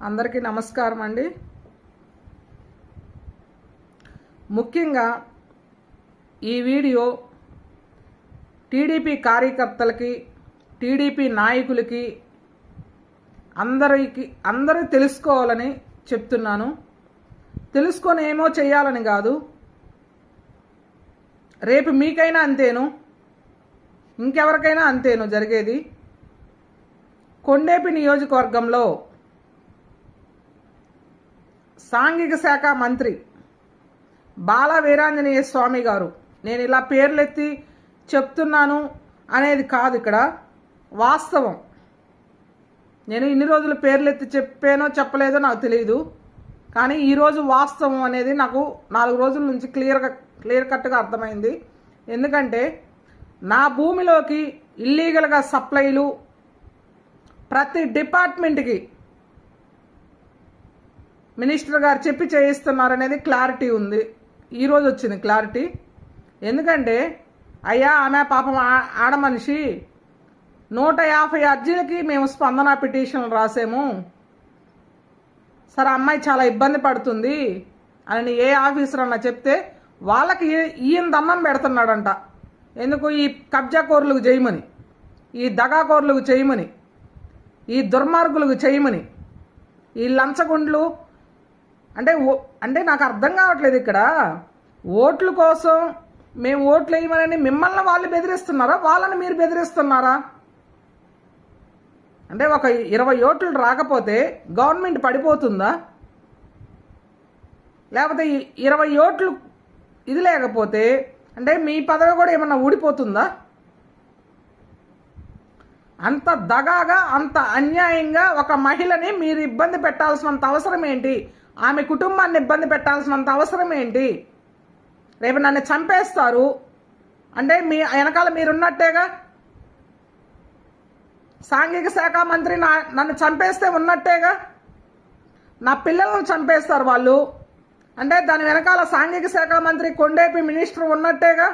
అందరికీ నమస్కారం అండి. ముఖ్యంగా ఈ వీడియో టీడీపీ కార్యకర్తలకి, టీడీపీ నాయకులకి అందరూ తెలుసుకోవాలని చెప్తున్నాను. తెలుసుకొని ఏమో చేయాలని కాదు, రేపు మీకైనా అంతేను, ఇంకెవరికైనా అంతేను జరిగేది. కొండేపి నియోజకవర్గంలో సాంఘిక శాఖ మంత్రి బాల వీరాంజనేయ స్వామి గారు, నేను ఇలా పేర్లెత్తి చెప్తున్నాను అనేది కాదు, ఇక్కడ వాస్తవం. నేను ఇన్ని రోజులు పేర్లెత్తి చెప్పానో చెప్పలేదో నాకు తెలియదు, కానీ ఈరోజు వాస్తవం అనేది నాకు 4 రోజుల నుంచి క్లియర్ కట్గా అర్థమైంది. ఎందుకంటే నా భూమిలోకి ఇల్లీగల్గా సప్లైలు ప్రతి డిపార్ట్మెంట్కి మినిస్టర్ గారు చెప్పి చేయిస్తున్నారనేది క్లారిటీ ఉంది. ఈరోజు వచ్చింది క్లారిటీ. ఎందుకంటే అయ్యా, ఆమె పాపం ఆడ మనిషి 150 అర్జీలకి మేము స్పందన పిటిషన్లు రాసాము, సరే అమ్మాయి చాలా ఇబ్బంది పడుతుంది అని ఏ ఆఫీసర్ అన్నా చెప్తే వాళ్ళకి ఈయన దమ్మం పెడుతున్నాడంట. ఎందుకు? ఈ కబ్జా కోర్లకు చేయమని, ఈ దగాకోర్లకు చేయమని, ఈ దుర్మార్గులకు చేయమని, ఈ లంచగుండ్లు అంటే నాకు అర్థం కావట్లేదు. ఇక్కడ ఓట్ల కోసం మేము ఓట్లు వేయమని మిమ్మల్ని వాళ్ళు బెదిరిస్తున్నారా, వాళ్ళని మీరు బెదిరిస్తున్నారా? అంటే ఒక 20 ఓట్లు రాకపోతే గవర్నమెంట్ పడిపోతుందా? లేకపోతే 20 ఓట్లు ఇది లేకపోతే అంటే మీ పదవి కూడా ఏమన్నా ఊడిపోతుందా? అంత దగాగా, అంత అన్యాయంగా ఒక మహిళని మీరు ఇబ్బంది పెట్టాల్సినంత అవసరం ఏంటి? ఆమె కుటుంబాన్ని ఇబ్బంది పెట్టాల్సినంత అవసరం ఏంటి? రేపు నన్ను చంపేస్తారు అంటే మీ వెనకాల మీరున్నట్టేగా. సాంఘిక శాఖ మంత్రి నన్ను చంపేస్తే ఉన్నట్టేగా. నా పిల్లలను చంపేస్తారు వాళ్ళు అంటే దాని వెనకాల సాంఘిక శాఖ మంత్రి కొండేపి మినిస్టర్ ఉన్నట్టేగా.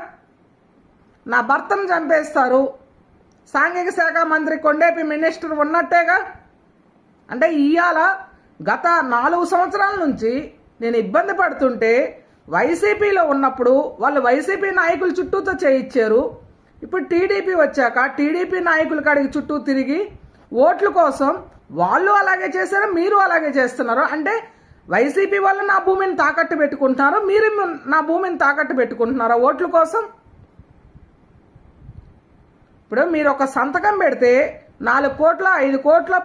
నా భర్తను చంపేస్తారు, సాంఘిక శాఖ మంత్రి కొండేపి మినిస్టర్ ఉన్నట్టేగా. అంటే ఇవాళ గత 4 సంవత్సరాల నుంచి నేను ఇబ్బంది పడుతుంటే వైసీపీలో ఉన్నప్పుడు వాళ్ళు వైసీపీ నాయకుల చుట్టూతో చేయించారు. ఇప్పుడు టీడీపీ వచ్చాక టీడీపీ నాయకుల కాడికి చుట్టూ తిరిగి ఓట్ల కోసం వాళ్ళు అలాగే చేశారు, మీరు అలాగే చేస్తున్నారు. అంటే వైసీపీ వాళ్ళు నా భూమిని తాకట్టు పెట్టుకుంటున్నారు, మీరు నా భూమిని తాకట్టు పెట్టుకుంటున్నారా ఓట్ల కోసం? ఇప్పుడు మీరు ఒక సంతకం పెడితే 4 కోట్ల 5 కోట్ల